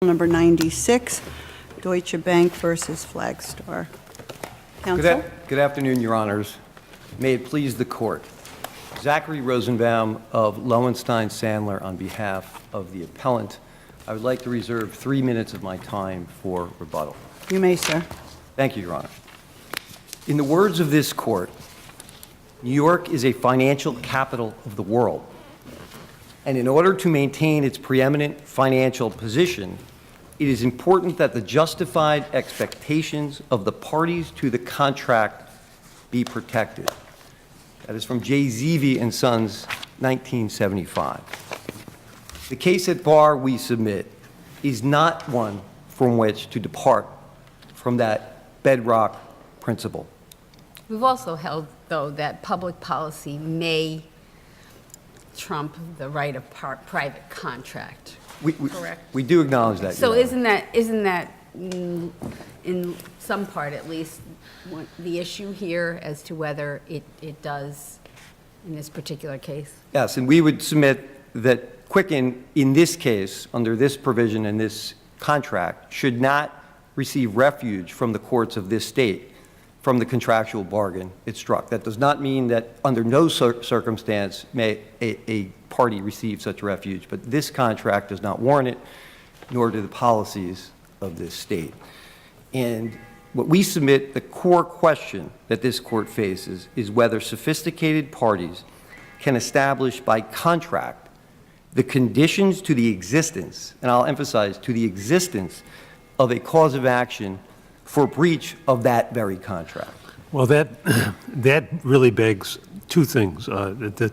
Number 96, Deutsche Bank versus Flagstar. Counsel? Good afternoon, Your Honors. May it please the Court. Zachary Rosenbaum of Lowenstein Sandler on behalf of the appellant. I would like to reserve 3 minutes of my time for rebuttal. You may, sir. Thank you, Your Honor. In the words of this Court, New York is a financial capital of the world. And in order to maintain its preeminent financial position, it is important that the justified expectations of the parties to the contract be protected. That is from J. Zeevy and Sons, 1975. The case at bar we submit is not one from which to depart from that bedrock principle. We've also held, though, that public policy may trump the right of private contract. Correct? We do acknowledge that. So Your isn't that in some part at least the issue here as to whether it does in this particular case? Yes, and we would submit that Quicken, in this case, under this provision and this contract, should not receive refuge from the courts of this state from the contractual bargain it struck. That does not mean that under no circumstance may a party receive such refuge, but this contract does not warrant it, nor do the policies of this state. And what we submit, the core question that this court faces is whether sophisticated parties can establish by contract the conditions to the existence, and I'll emphasize, to the existence of a cause of action for breach of that very contract. Well, that really begs two things that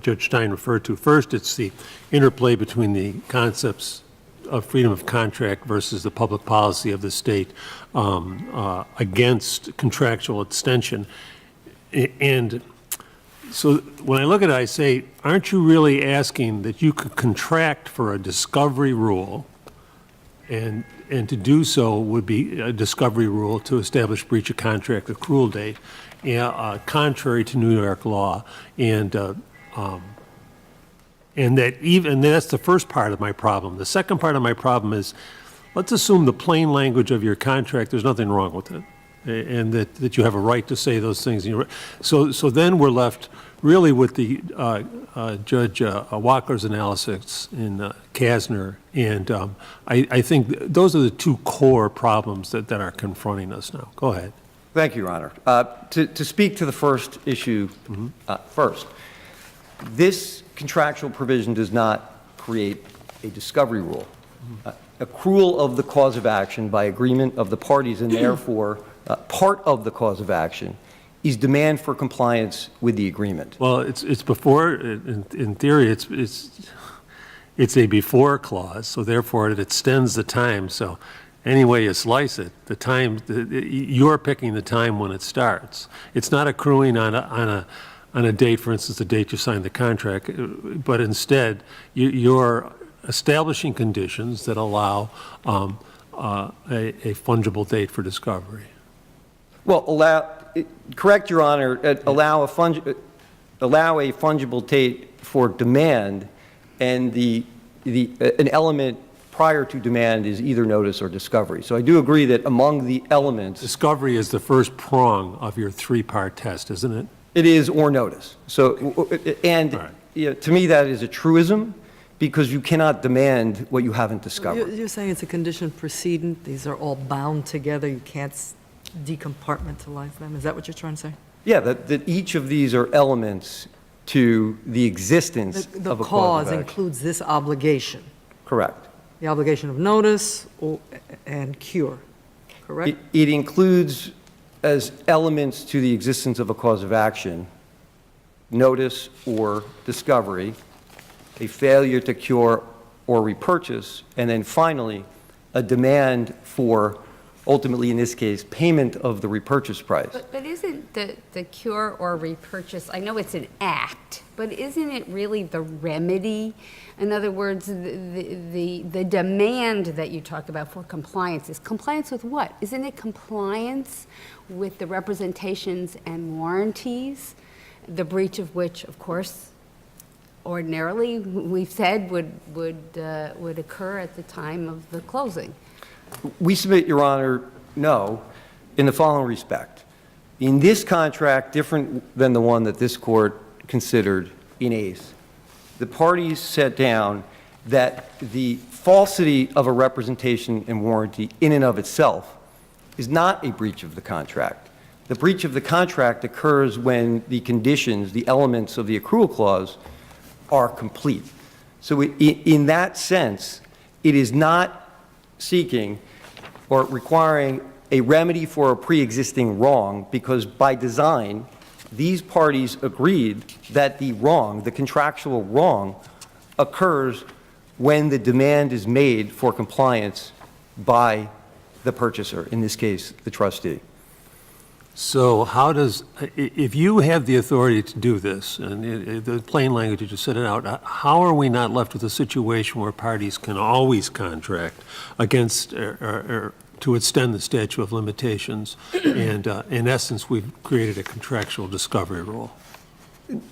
Judge Stein referred to. First, it's the interplay between the concepts of freedom of contract versus the public policy of the state against contractual extension. And so when I look at it, I say, aren't you really asking that you could contract for a discovery rule, and to do so would be a discovery rule to establish breach of contract accrual date, contrary to New York law, and that's the first part of my problem. The second part of my problem is, let's assume the plain language of your contract, there's nothing wrong with it, and that you have a right to say those things. So then we're left really with the Judge Walker's analysis in Kasner, and I think those are the two core problems that are confronting us now. Go ahead. Thank you, Your Honor. To speak to the first issue first, this contractual provision does not create a discovery rule. Accrual of the cause of action by agreement of the parties, and therefore part of the cause of action, is demand for compliance with the agreement. Well, it's before, in theory, it's a before clause, so therefore it extends the time. So any way you slice it, the time, you're picking the time when it starts. It's not accruing on a date, for instance, the date you signed the contract, but instead you're establishing conditions that allow a fungible date for discovery. Well, correct, Your Honor, allow a fungible date for demand, and an element prior to demand is either notice or discovery. So I do agree that among the elements, Discovery is the first prong of your three-part test, isn't it? it is or notice. So, and Right. To me that is a truism, because you cannot demand what you haven't discovered. You're saying it's a condition precedent, these are all bound together, you can't decompartmentalize them? Is that what you're trying to say? Yeah, that each of these are elements to the existence The of a cause action. includes this obligation, Correct. the obligation of notice and cure, correct? It includes as elements to the existence of a cause of action, notice or discovery, a failure to cure or repurchase, and then finally, a demand for, ultimately in this case, payment of the repurchase price. But isn't the cure or repurchase, I know it's an act, but isn't it really the remedy? In other words, the demand that you talk about for compliance is compliance with what? Isn't it compliance with the representations and warranties, the breach of which, of course, ordinarily, we've said would occur at the time of the closing. We submit, Your Honor, no, in the following respect. In this contract, different than the one that this court considered in Ace, the parties set down that the falsity of a representation and warranty in and of itself is not a breach of the contract. The breach of the contract occurs when the conditions, the elements of the accrual clause are complete. So in that sense, it is not seeking or requiring a remedy for a pre-existing wrong, because by design, these parties agreed that the wrong, the contractual wrong, occurs when the demand is made for compliance by the purchaser, in this case, the trustee. So how does, if you have the authority to do this, and the plain language you just set it out, how are we not left with a situation where parties can always contract against, or to extend the statute of limitations, and in essence, we've created a contractual discovery rule?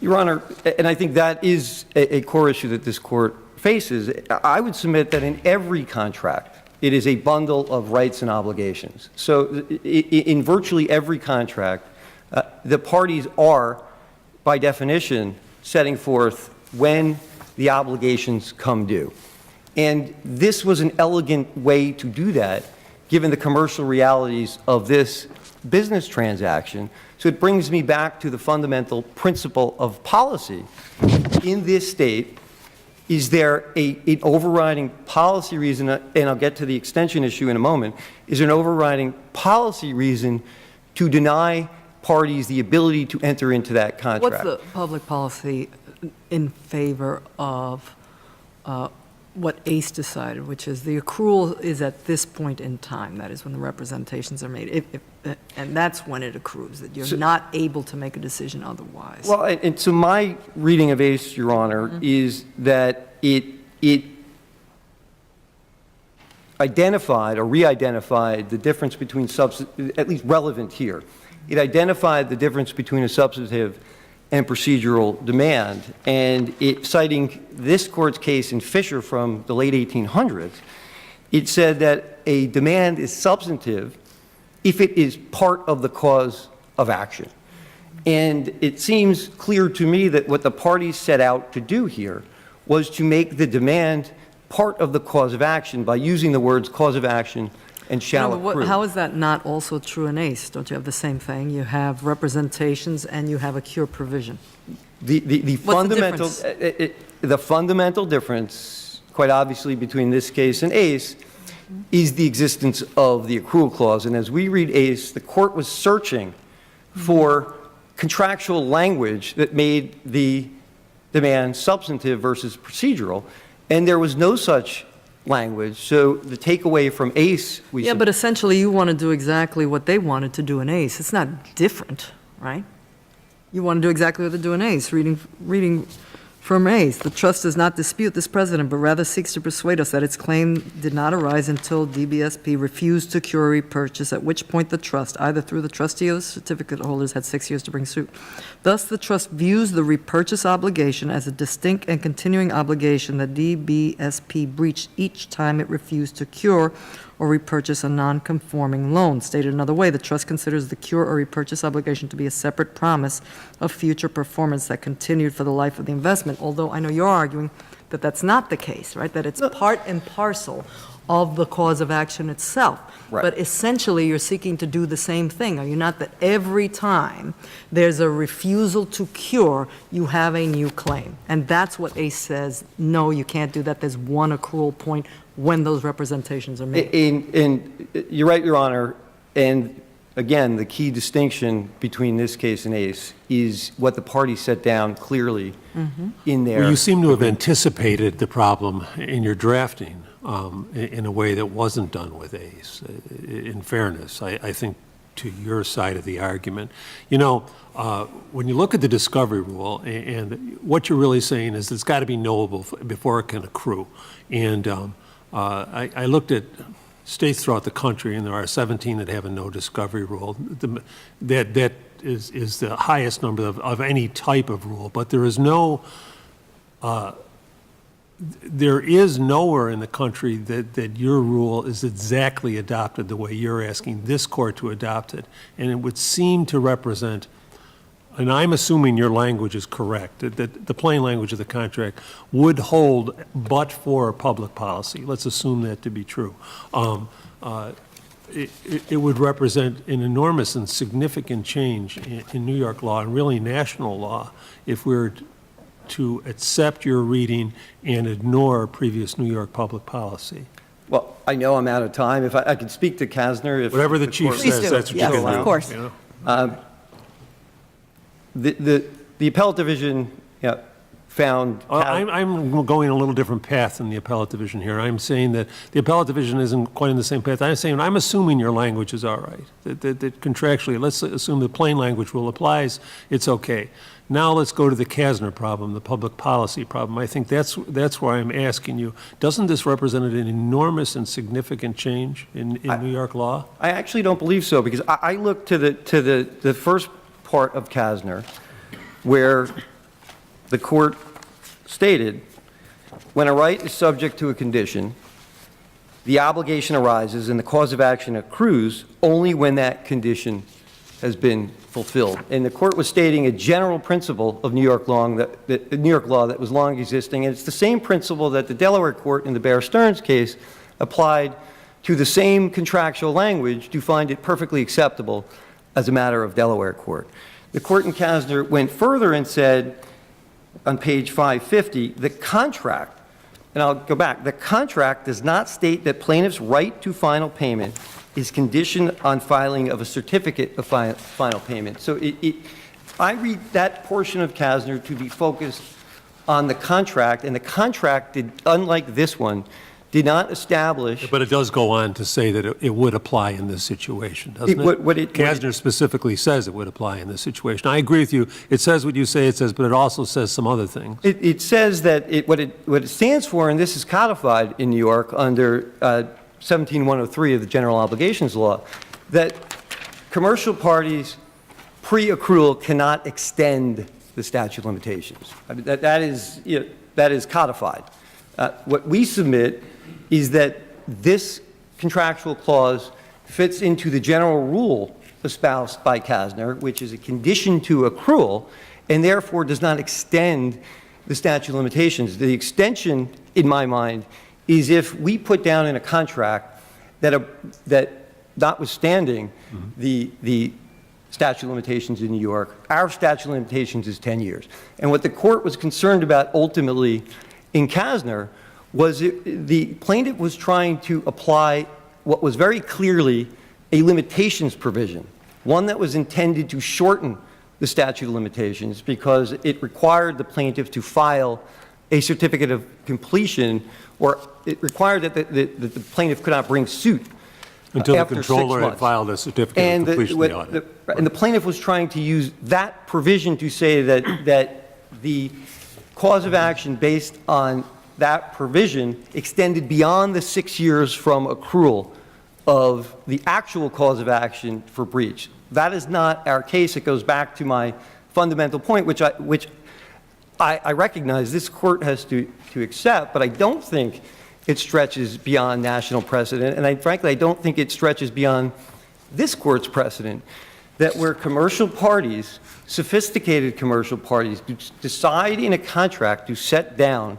Your Honor, and I think that is a core issue that this court faces. I would submit that in every contract, it is a bundle of rights and obligations. So in virtually every contract, the parties are, by definition, setting forth when the obligations come due. And this was an elegant way to do that, given the commercial realities of this business transaction. So it brings me back to the fundamental principle of policy. In this state, is there an overriding policy reason, and I'll get to the extension issue in a moment, is there an overriding policy reason to deny parties the ability to enter into that contract? What's the public policy in favor of what ACE decided, which is the accrual is at this point in time, that is when the representations are made, and that's when it accrues, that you're not able to make a decision otherwise? Well, and so my reading of ACE, Your Honor, is that it identified or re-identified the difference between, at least relevant here, it identified the difference between a substantive and procedural demand. And it, citing this court's case in Fisher from the late 1800s, it said that a demand is substantive if it is part of the cause of action. And it seems clear to me that what the parties set out to do here was to make the demand part of the cause of action by using the words cause of action and shall accrue. How is that not also true in ACE? Don't you have the same thing? You have representations and you have a cure provision. The fundamental, the fundamental difference, quite obviously, between this case and ACE is the existence of the accrual clause. And as we read ACE, the court was searching for contractual language that made the demand substantive versus procedural, and there was no such language. So the takeaway from ACE, Yeah, but essentially you want to do exactly what they wanted to do in ACE. It's not different, right? You want to do exactly what they do in ACE, reading from ACE. The trust does not dispute this precedent, but rather seeks to persuade us that its claim did not arise until DBSP refused to cure repurchase, at which point the trust, either through the trustee or the certificate holders, had 6 years to bring suit. Thus, the trust views the repurchase obligation as a distinct and continuing obligation that DBSP breached each time it refused to cure or repurchase a non-conforming loan. Stated another way, the trust considers the cure or repurchase obligation to be a separate promise of future performance that continued for the life of the investment, although I know you're arguing that that's not the case, right? That it's part and parcel of the cause of action itself. Right. But essentially, you're seeking to do the same thing, are you not? That every time there's a refusal to cure, you have a new claim. And that's what ACE says, no, you can't do that. There's one accrual point when those representations are made. And you're right, Your Honor. And again, the key distinction between this case and ACE is what the parties set down clearly in their... Well, you seem to have anticipated the problem in your drafting in a way that wasn't done with ACE, in fairness, I think, to your side of the argument. You know, when you look at the discovery rule, and what you're really saying is it's got to be knowable before it can accrue. And I looked at states throughout the country, and there are 17 that have a no discovery rule. That is the highest number of any type of rule, but there is no there is nowhere in the country that your rule is exactly adopted the way you're asking this court to adopt it. And it would seem to represent, and I'm assuming your language is correct, that the plain language of the contract would hold but for public policy. Let's assume that to be true. It would represent an enormous and significant change in New York law and really national law if we were to accept your reading and ignore previous New York public policy. Well, I know I'm out of time. If I could speak to Kasner, if Whatever the chief court- Please says, do. that's what Yes, you're going to do. of course. you know? The appellate division, found. I'm going a little different path than the appellate division here. I'm saying that the appellate division isn't quite in the same path. I'm saying, I'm assuming your language is all right, that contractually, let's assume the plain language rule applies, it's okay. Now let's go to the Kasner problem, the public policy problem. I think that's why I'm asking you, doesn't this represent an enormous and significant change in New York law? I actually don't believe so, because I look to the first part of Kasner, where the court stated, when a right is subject to a condition, the obligation arises and the cause of action accrues only when that condition has been fulfilled. And the court was stating a general principle of New York law that was long existing, and it's the same principle that the Delaware court in the Bear Stearns case applied to the same contractual language to find it perfectly acceptable as a matter of Delaware court. The court in Kasner went further and said, on page 550, the contract, and I'll go back, the contract does not state that plaintiff's right to final payment is conditioned on filing of a certificate of final payment. So I read that portion of Kasner to be focused on the contract, and the contract, unlike this one, did not establish. But it does go on to say that it would apply in this situation, doesn't it? Kasner specifically says it would apply in this situation. I agree with you. It says what you say it says, but it also says some other things. It says that what it stands for, and this is codified in New York under 17103 of the General Obligations Law, that commercial parties pre-accrual cannot extend the statute of limitations. I mean, that is codified. What we submit is that this contractual clause fits into the general rule espoused by Kasner, which is a condition to accrual, and therefore does not extend the statute of limitations. The extension, in my mind, is if we put down in a contract that notwithstanding the statute of limitations in New York, our statute of limitations is 10 years. And what the court was concerned about ultimately in Kasner was the plaintiff was trying to apply what was very clearly a limitations provision, one that was intended to shorten the statute of limitations because it required the plaintiff to file a certificate of completion, or it required that the plaintiff could not bring suit Until the after 6 controller had months. filed a certificate of completion of the audit. And the plaintiff was trying to use that provision to say that the cause of action based on that provision extended beyond the 6 years from accrual of the actual cause of action for breach. That is not our case. It goes back to my fundamental point, which I recognize this court has to accept, but I don't think it stretches beyond national precedent, and frankly, I don't think it stretches beyond this court's precedent, that where commercial parties, sophisticated commercial parties, decide in a contract to set down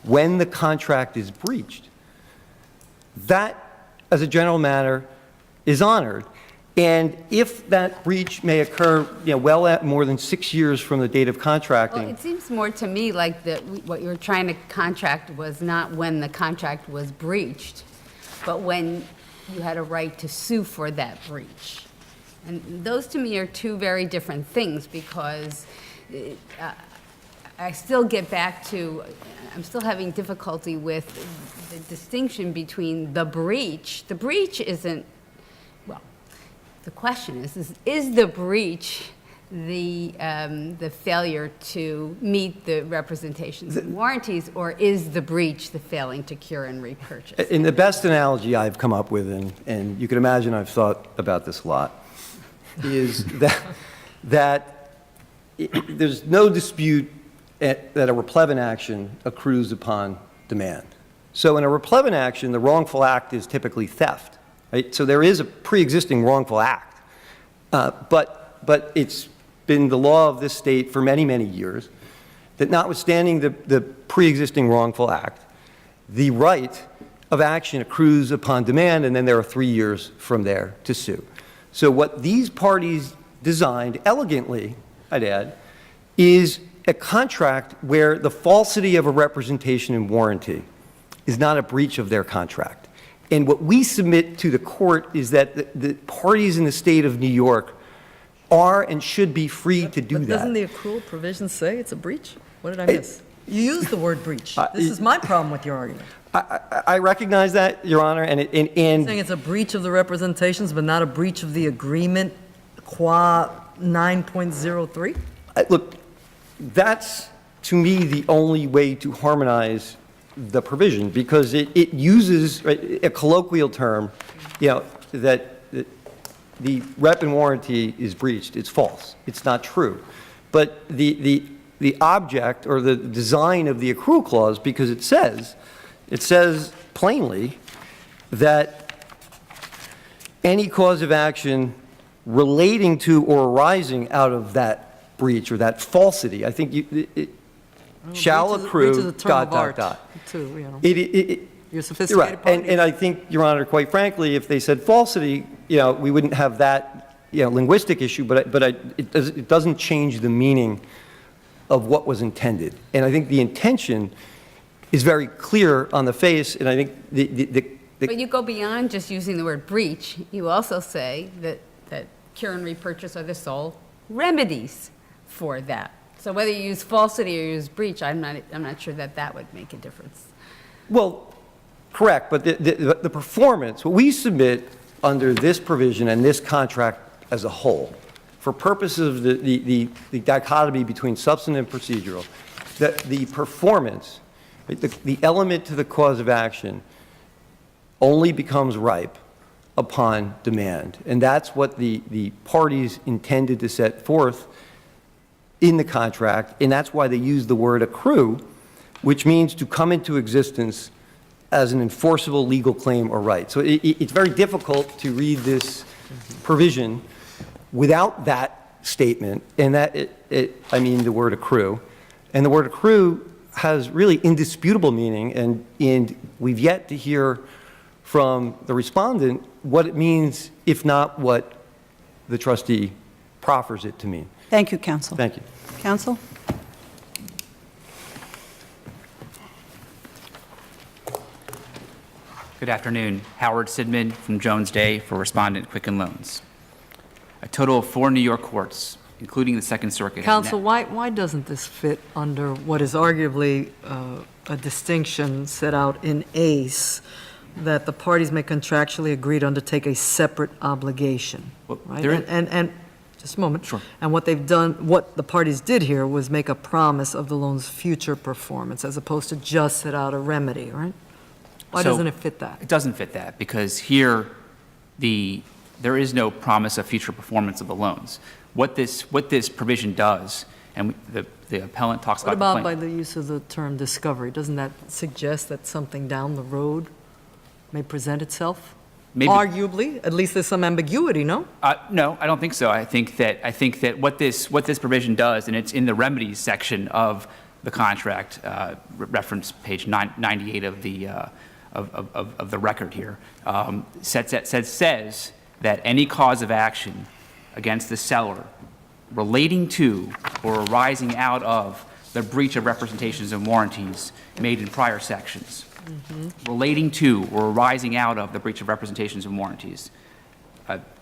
when the contract is breached, that, as a general matter, is honored. And if that breach may occur, well at more than 6 years from the date of contracting. Well, it seems more to me like what you were trying to contract was not when the contract was breached, but when you had a right to sue for that breach. And those to me are two very different things, because I still get back to, I'm still having difficulty with the distinction between the breach. The breach isn't, well, the question is the breach the failure to meet the representations and warranties, or is the breach the failing to cure and repurchase? In the best analogy I've come up with, and you can imagine I've thought about this a lot, is that there's no dispute that a replevin action accrues upon demand. So in a replevin action, the wrongful act is typically theft, right? So there is a pre-existing wrongful act, but it's been the law of this state for many, many years that notwithstanding the pre-existing wrongful act, the right of action accrues upon demand, and then there are 3 years from there to sue. So what these parties designed elegantly, I'd add, is a contract where the falsity of a representation and warranty is not a breach of their contract. And what we submit to the court is that the parties in the state of New York are and should be free to do But that. doesn't the accrual provision say it's a breach? What did I miss? You used the word breach. This is my problem with your argument. I recognize that, Your Honor, and Saying it's a breach of the representations, but not a breach of the agreement, qua 9.03? look, that's, to me, the only way to harmonize the provision, because it uses a colloquial term, that the rep and warranty is breached. It's false. It's not true. But the object or the design of the accrual clause, because it says plainly that any cause of action relating to or arising out of that breach or that falsity, I think shall accrue, Breach is a term of art, too, You're You're sophisticated right. party. And I think, Your Honor, quite frankly, if they said falsity, we wouldn't have that, linguistic issue, but it doesn't change the meaning of what was intended. And I think the intention is very clear on the face, and I think But you go beyond just using the word breach. You also say that cure and repurchase are the sole remedies for that. So whether you use falsity or you use breach, I'm not sure that would make a difference. Well, correct, but the performance, what we submit under this provision and this contract as a whole, for purposes of the dichotomy between substantive and procedural, that the performance, the element to the cause of action only becomes ripe upon demand. And that's what the parties intended to set forth in the contract, and that's why they use the word accrue, which means to come into existence as an enforceable legal claim or right. So it's very difficult to read this provision without that statement, and I mean the word accrue. And the word accrue has really indisputable meaning, and we've yet to hear from the respondent what it means, if not what the trustee proffers it to mean. Thank you, counsel. Thank you. Counsel? Good afternoon. Howard Sidman from Jones Day for Respondent Quicken Loans. A total of 4 New York courts, including the Second Circuit. Counsel, why doesn't this fit under what is arguably a distinction set out in ACE, that the parties may contractually agree to undertake a separate obligation? Well, Right? there is- And just a moment. Sure. And what they've done, what the parties did here was make a promise of the loan's future performance, as opposed to just set out a remedy, right? Why So- doesn't it fit that? It doesn't fit that, because here, there is no promise of future performance of the loans. What this provision does, and the appellant talks What about about by the the use of the term discovery? Doesn't that suggest that something down the road may present itself? Maybe- Arguably, at least there's some ambiguity, no? No, I don't think so. I think that what this provision does, and it's in the remedies section of the contract, reference page 98 of the record here, says that any cause of action against the seller relating to or arising out of the breach of representations and warranties made in prior sections, relating to or arising out of the breach of representations and warranties,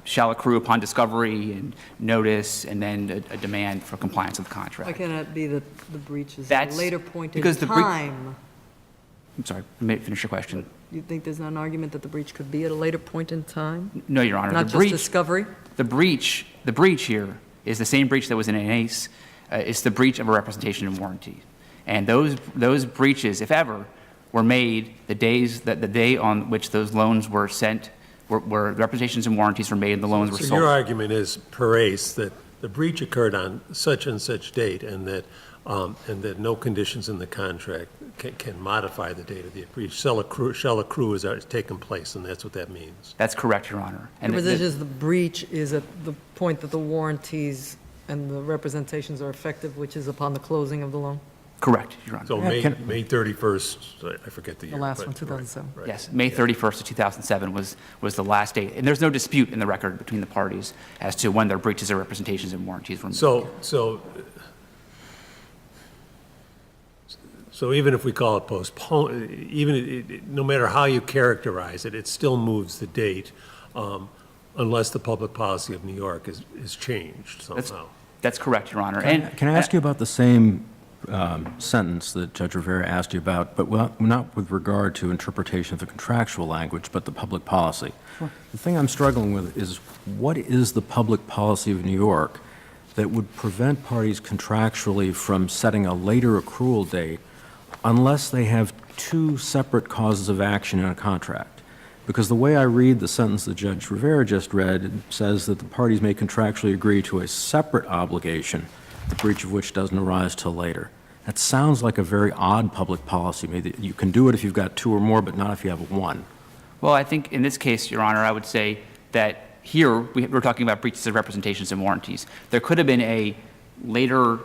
shall accrue upon discovery and notice, and then a demand for compliance with the contract. Why can't it be that the breach is at a That's- later point in because the breach- time? I'm sorry, finish your question. You think there's not an argument that the breach could be at a later point in time? No, Your Honor. Not The just breach- discovery? The breach here is the same breach that was in an ACE. It's the breach of a representation and warranty. And those breaches, if ever, were made the day on which those loans were sent, where representations and warranties were made and the loans were So sold. your argument is, per ace, that the breach occurred on such and such date, and that and that no conditions in the contract can modify the date of the breach. Shall accrue has taken place, and that's what that means. That's correct, Your Honor. The position is the breach is at the point that the warranties and the representations are effective, which is upon the closing of the loan? Correct, Your Honor. So May 31st, I forget the year. The last but- one, 2007. right. Yes, May 31st of 2007 was the last date. And there's no dispute in the record between the parties as to when their breaches of representations and warranties were made. So even if we call it postpone, no matter how you characterize it, it still moves the date unless the public policy of New York is changed somehow. That's correct, Your Honor. Can I ask you about the same sentence that Judge Rivera asked you about, but not with regard to interpretation of the contractual language, but the public policy? Sure. The thing I'm struggling with is, what is the public policy of New York that would prevent parties contractually from setting a later accrual date unless they have two separate causes of action in a contract? Because the way I read the sentence that Judge Rivera just read, it says that the parties may contractually agree to a separate obligation, the breach of which doesn't arise till later. That sounds like a very odd public policy. Maybe you can do it if you've got two or more, but not if you have one. Well, I think in this case, Your Honor, I would say that here we're talking about breaches of representations and warranties. There could have been a later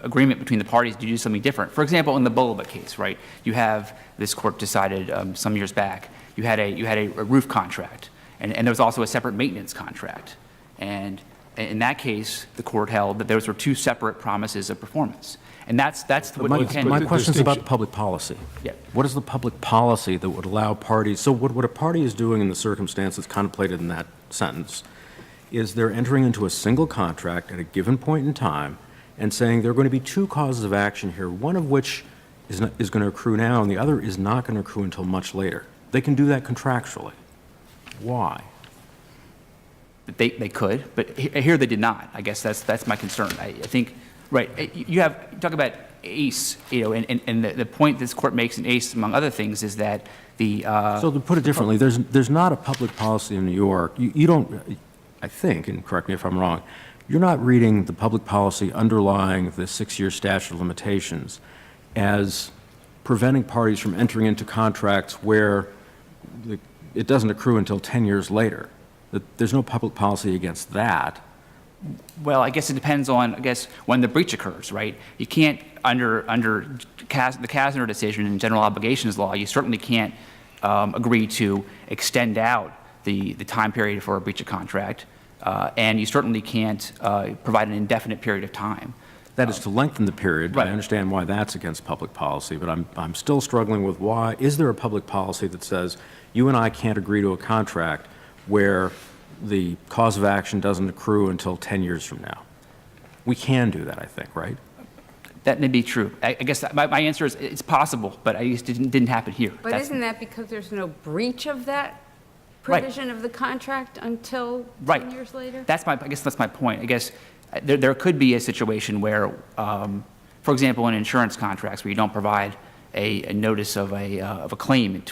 agreement between the parties to do something different. For example, in the Bullitt case, right? You have, this court decided some years back, you had a roof contract, and there was also a separate maintenance contract. And in that case, the court held that those were two separate promises of performance. And that's what you can do. My question is about the public policy. Yeah. What is the public policy that would allow parties, so what a party is doing in the circumstances contemplated in that sentence is they're entering into a single contract at a given point in time and saying there are going to be two causes of action here, one of which is going to accrue now and the other is not going to accrue until much later. They can do that contractually. Why? They could, but here they did not. I guess that's my concern. I think, right, you talk about ACE, and the point this court makes in ACE, among other things, is that the... So to put it differently, there's not a public policy in New York. You don't, I think, and correct me if I'm wrong, you're not reading the public policy underlying the 6-year statute of limitations as preventing parties from entering into contracts where it doesn't accrue until 10 years later. There's no public policy against that. Well, I guess it depends on, when the breach occurs, right? You can't, under the Kasner decision and general obligations law, you certainly can't agree to extend out the time period for a breach of contract, and you certainly can't provide an indefinite period of time. That is to lengthen the period. Right. I understand why that's against public policy, but I'm still struggling with why. Is there a public policy that says you and I can't agree to a contract where the cause of action doesn't accrue until 10 years from now? We can do that, I think, right? That may be true. I guess my answer is it's possible, but I guess it didn't happen here. But isn't that because there's no breach of that provision of the contract until 10 years later? I guess that's my point. I guess there could be a situation where, for example, in insurance contracts where you don't provide a notice of a claim,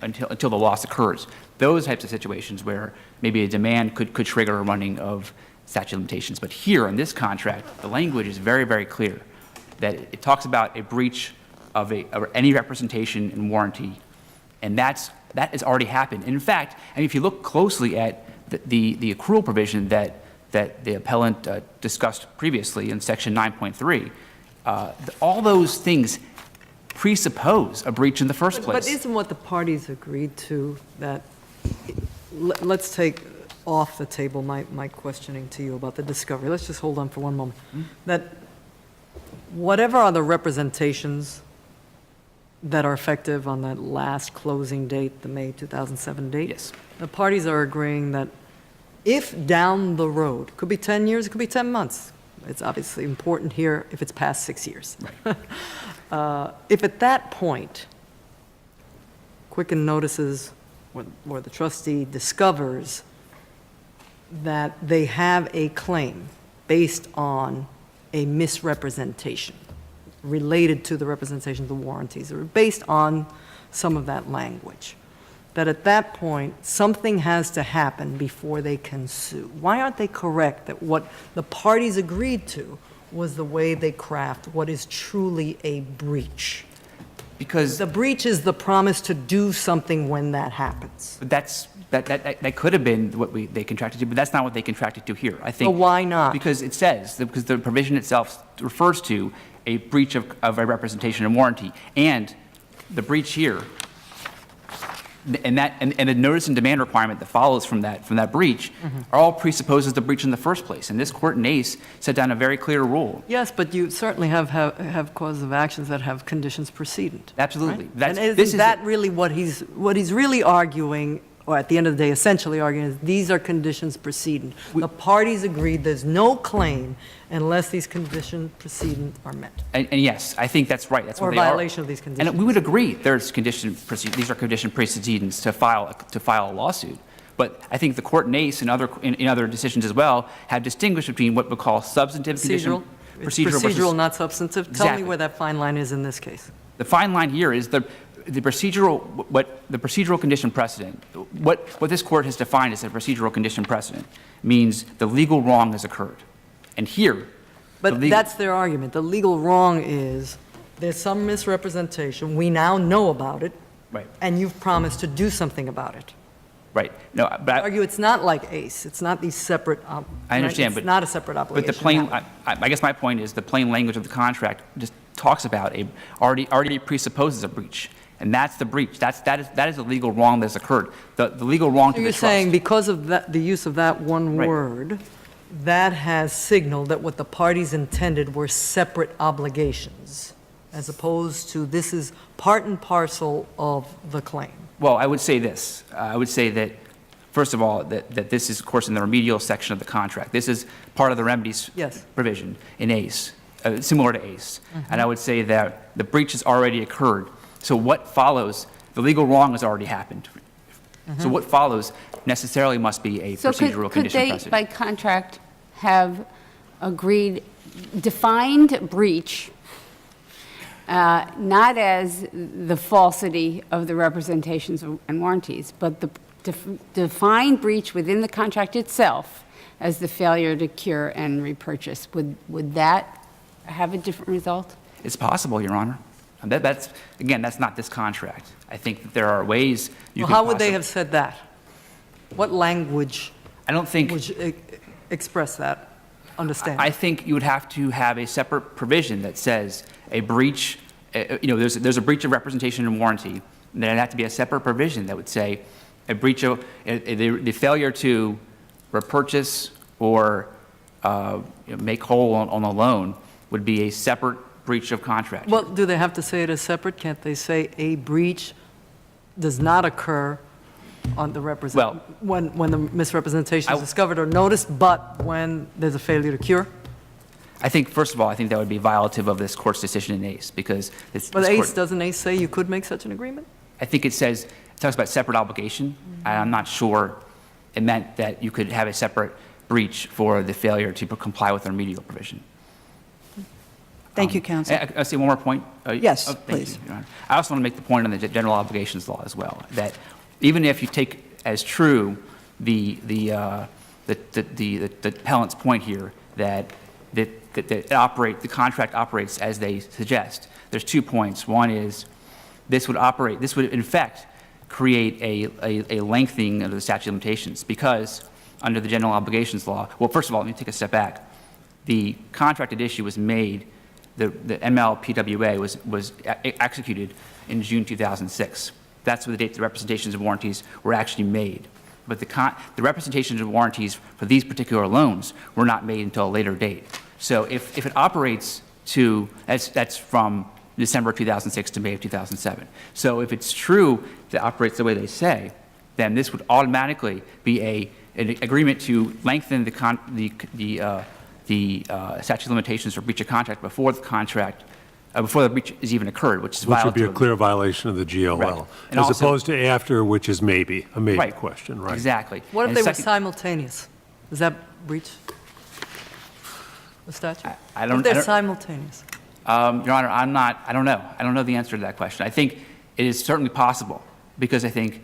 until the loss occurs. Those types of situations where maybe a demand could trigger a running of statute of limitations. But here in this contract, the language is very, very clear that it talks about a breach of any representation and warranty, and that has already happened. And in fact, if you look closely at the accrual provision that the appellant discussed previously in section 9.3, all those things presuppose a breach in the first place. But isn't what the parties agreed to that, let's take off the table my questioning to you about the discovery. Let's just hold on for one moment. That whatever are the representations that are effective on that last closing date, the May 2007 date? Yes. The parties are agreeing that if down the road, could be 10 years, it could be 10 months. It's obviously important here if it's past 6 years. Right. If at that point, Quicken notices, or the trustee discovers that they have a claim based on a misrepresentation related to the representation of the warranties, or based on some of that language, that at that point, something has to happen before they can sue. Why aren't they correct that what the parties agreed to was the way they craft what is truly a breach. Because The breach is the promise to do something when that happens. that could have been what they contracted to, but that's not what they contracted to here. I think. But why not? Because it says, because the provision itself refers to a breach of a representation and warranty. And the breach here, and the notice and demand requirement that follows from that breach are all presupposes the breach in the first place. And this court in Ace set down a very clear rule. Yes, but you certainly have causes of actions that have conditions precedent. Absolutely. Right? And isn't that really what he's really arguing, or at the end of the day, essentially arguing, is these are conditions precedent. The parties agreed there's no claim unless these conditions precedent are met. And yes, I think that's right. That's Or what they are. violation of these conditions. And we would agree these are condition precedents to file a lawsuit. But I think the court in Ace and in other decisions as well have distinguished between what we call substantive condition. It's Procedural, procedural, not substantive. Tell Exactly. me where that fine line is in this case. The fine line here is the procedural condition precedent. What this court has defined as a procedural condition precedent means the legal wrong has occurred. And here, But that's their argument. The legal wrong is there's some misrepresentation. We now know about it. Right. And you've promised to do something about it. right? No, but I argue it's not like ACE. It's not these separate. I understand, It's not a separate but obligation. the plain, I guess my point is the plain language of the contract just talks about already presupposes a breach. And that's the breach. That is the legal wrong that's occurred. The legal wrong to So the you're trust. saying because of that, the use of that one Right. word, that has signaled that what the parties intended were separate obligations, as opposed to this is part and parcel of the claim. Well, I would say this. I would say that, first of all, that this is, of course, in the remedial section of the contract. This is part of the remedies Yes. provision in ACE, similar to ACE. And I would say that the breach has already occurred. So what follows, the legal wrong has already happened. So what follows necessarily must be a So procedural could condition they, precedent. by contract, have agreed, defined breach, not as the falsity of the representations and warranties, but the defined breach within the contract itself as the failure to cure and repurchase? Would that have a different result? It's possible, Your Honor. And again, that's not this contract. I think that there are ways you Well, can how would they possibly- have said that? What language I don't think. would express that understanding? I think you would have to have a separate provision that says a breach, there's a breach of representation and warranty, and then it'd have to be a separate provision that would say a breach of, the failure to repurchase or make whole on a loan would be a separate breach of contract. Well, do they have to say it as separate? Can't they say a breach does not occur on the Well- when the misrepresentation is I- discovered or noticed, but when there's a failure to cure? I think, first of all, I think that would be violative of this court's decision in ACE, because this But court- doesn't ACE say you could make such an agreement? I think it talks about separate obligation, and I'm not sure it meant that you could have a separate breach for the failure to comply with the remedial provision. Thank you, counsel. I say one more point. Yes, thank please. you, Your Honor. I also want to make the point on the general obligations law as well, that even if you take as true the appellant's point here that the contract operates as they suggest, there's 2 points. One is this would in fact create a lengthening of the statute of limitations, because under the general obligations law, well, first of all, let me take a step back. The contracted issue was made, the MLPWA was executed in June 2006. That's the date the representations and warranties were actually made. But the representations and warranties for these particular loans were not made until a later date. So if it operates that's from December 2006 to May of 2007. So if it's true that it operates the way they say, then this would automatically be an agreement to lengthen the statute of limitations for breach of contract before the breach has even occurred, which is Which would be a violative. clear violation of the GOL. Right. And As also- opposed to after, which is maybe, a maybe Right. question, right? Exactly. What if And they were second- simultaneous? Does that breach the statute? I don't- If they're I don't- simultaneous? Your Honor, I don't know. I don't know the answer to that question. I think it is certainly possible, because I think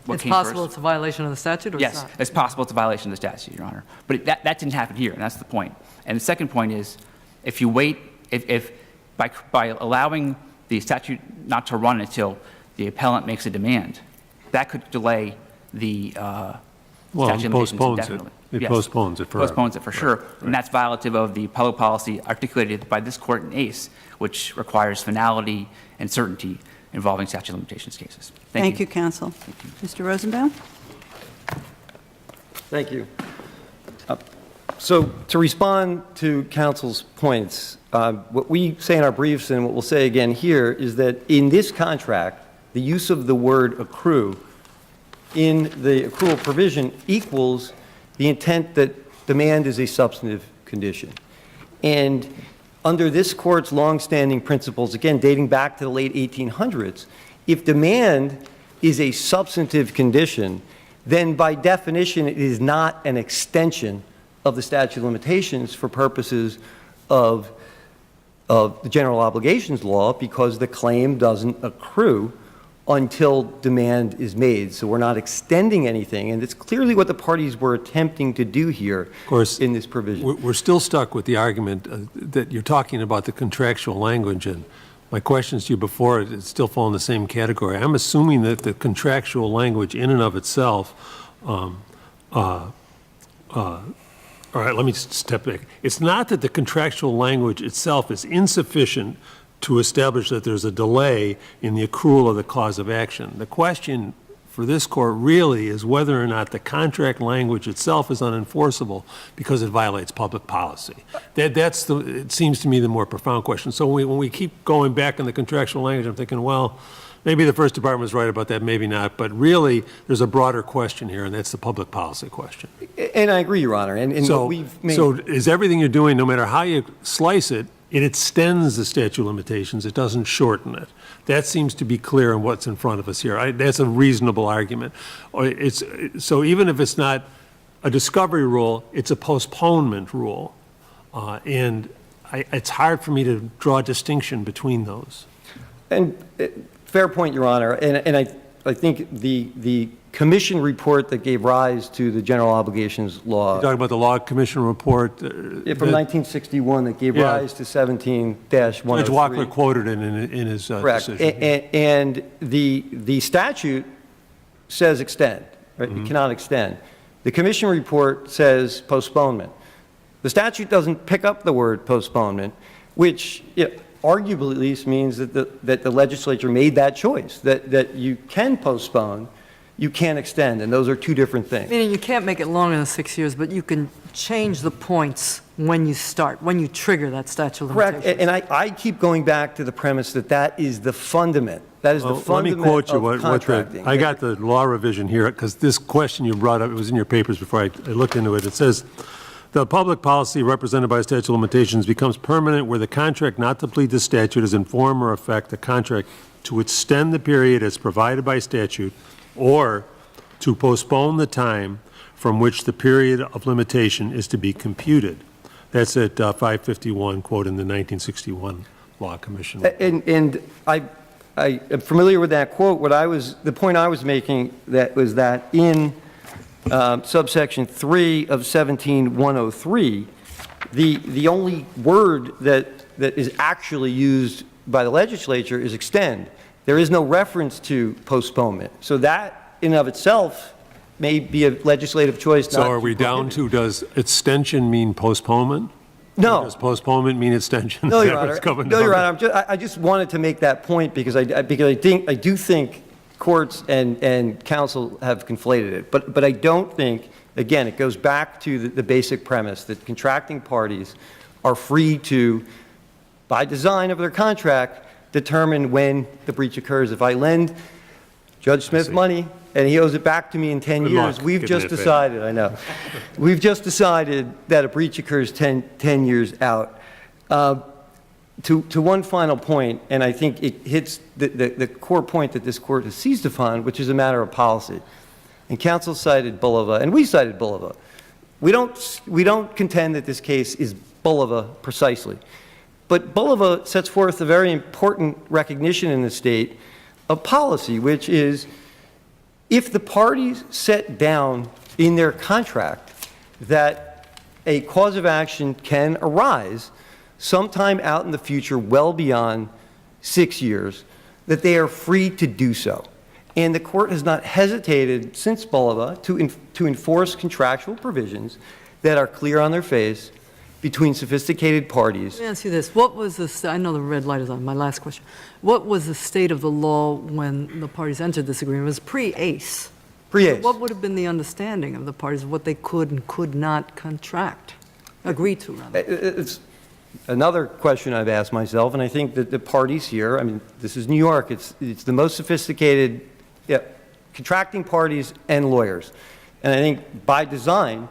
what It's came first. possible it's a violation of the statute, or it's Yes, not? it's possible it's a violation of the statute, Your Honor. But that didn't happen here, and that's the point. And the second point is, if you wait, if by allowing the statute not to run until the appellant makes a demand, that could delay the Well, statute it of limitations postpones it. indefinitely. It Yes. postpones it forever. Postpones it for sure. And that's violative of the public policy articulated by this court in ACE, which requires finality and certainty involving statute of limitations cases. Thank you, counsel. Mr. Rosenbaum? Thank you. So to respond to counsel's points, what we say in our briefs and what we'll say again here is that in this contract, the use of the word accrue in the accrual provision equals the intent that demand is a substantive condition. And under this court's longstanding principles, again, dating back to the late 1800s, if demand is a substantive condition, then by definition, it is not an extension of the statute of limitations for purposes of the general obligations law, because the claim doesn't accrue until demand is made. So we're not extending anything, and it's clearly what the parties were attempting to do here in this provision. We're still stuck with the argument that you're talking about the contractual language, and my questions to you before, it still fall in the same category. I'm assuming that the contractual language in and of itself, all right, let me step back. It's not that the contractual language itself is insufficient to establish that there's a delay in the accrual of the cause of action. The question for this court really is whether or not the contract language itself is unenforceable because it violates public policy. That's it seems to me, the more profound question. So when we keep going back in the contractual language, I'm thinking, well, maybe the first department was right about that, maybe not. But really, there's a broader question here, and that's the public policy question. And I agree, Your Honor. And So, what we've made... so is everything you're doing, no matter how you slice it, it extends the statute of limitations. It doesn't shorten it. That seems to be clear in what's in front of us here. That's a reasonable argument. So even if it's not a discovery rule, it's a postponement rule. And it's hard for me to draw a distinction between those. And fair point, Your Honor. And I think the commission report that gave rise to the general obligations law... You're talking about the Law Commission report? From 1961 that gave rise to 17-103. Judge Walker quoted it in his decision. And the statute says extend, right? You cannot extend. The commission report says postponement. The statute doesn't pick up the word postponement, which arguably at least means that the legislature made that choice, that you can postpone, you can't extend, and those are two different things. Meaning you can't make it longer than 6 years, but you can change the points when you start, when you trigger that statute of limitations. Correct, and I keep going back to the premise that is the fundament. That is the fundament Let me quote you of contracting. I got the law revision here, because this question you brought up, it was in your papers before I looked into it. It says, the public policy represented by statute of limitations becomes permanent where the contract not to plead the statute is in form or effect the contract to extend the period as provided by statute or to postpone the time from which the period of limitation is to be computed. That's at 551, quote, in the 1961 Law Commission. And I am familiar with that quote. The point I was making was that in subsection 3 of 17-103, the only word that is actually used by the legislature is extend. There is no reference to postponement. So that in of itself may be a legislative choice. So are we down to, does extension mean postponement? No. Or does postponement mean extension? No, Is Your that Honor. what's coming No, down Your to? Honor. I just wanted to make that point because I do think courts and counsel have conflated it. But I don't think, again, it goes back to the basic premise that contracting parties are free to, by design of their contract, determine when the breach occurs. If I lend Judge Smith money and he owes it back to me in 10 Good years, luck we've getting just it back. decided, I know, we've just decided that a breach occurs 10 years out. To one final point, and I think it hits the core point that this court has seized upon, which is a matter of policy. And counsel cited Bulova, and we cited Bulova. We don't contend that this case is Bulova precisely. But Bulova sets forth a very important recognition in the state of policy, which is If the parties set down in their contract that a cause of action can arise sometime out in the future, well beyond 6 years, that they are free to do so. And the court has not hesitated since Bulova to enforce contractual provisions that are clear on their face between sophisticated parties. Let me ask you this, what was I know the red light is on, my last question. What was the state of the law when the parties entered this agreement? It was pre-ACE. Pre-ACE. What would have been the understanding of the parties, of what they could and could not agree to, rather? It's another question I've asked myself, and I think that the parties here, I mean, this is New York, it's the most sophisticated contracting parties and lawyers. And I think by design,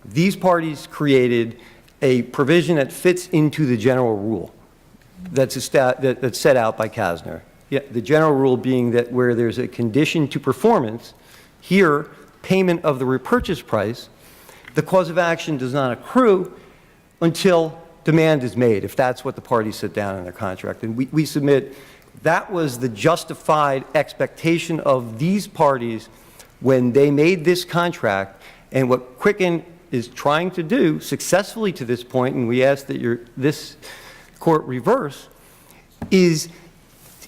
these parties created a provision that fits into the general rule that's set out by Kasner. The general rule being that where there's a condition to performance, here, payment of the repurchase price, the cause of action does not accrue until demand is made, if that's what the parties set down in their contract. And we submit that was the justified expectation of these parties when they made this contract, and what Quicken is trying to do successfully to this point, and we ask that this court reverse, is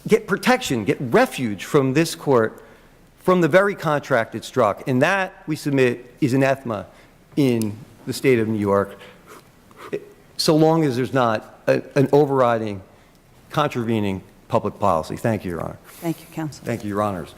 get protection, get refuge from this court from the very contract it struck. And that, we submit, is anathema in the state of New York, so long as there's not an overriding, contravening public policy. Thank you, Your Honor. Thank you, counsel. Thank you, Your Honors.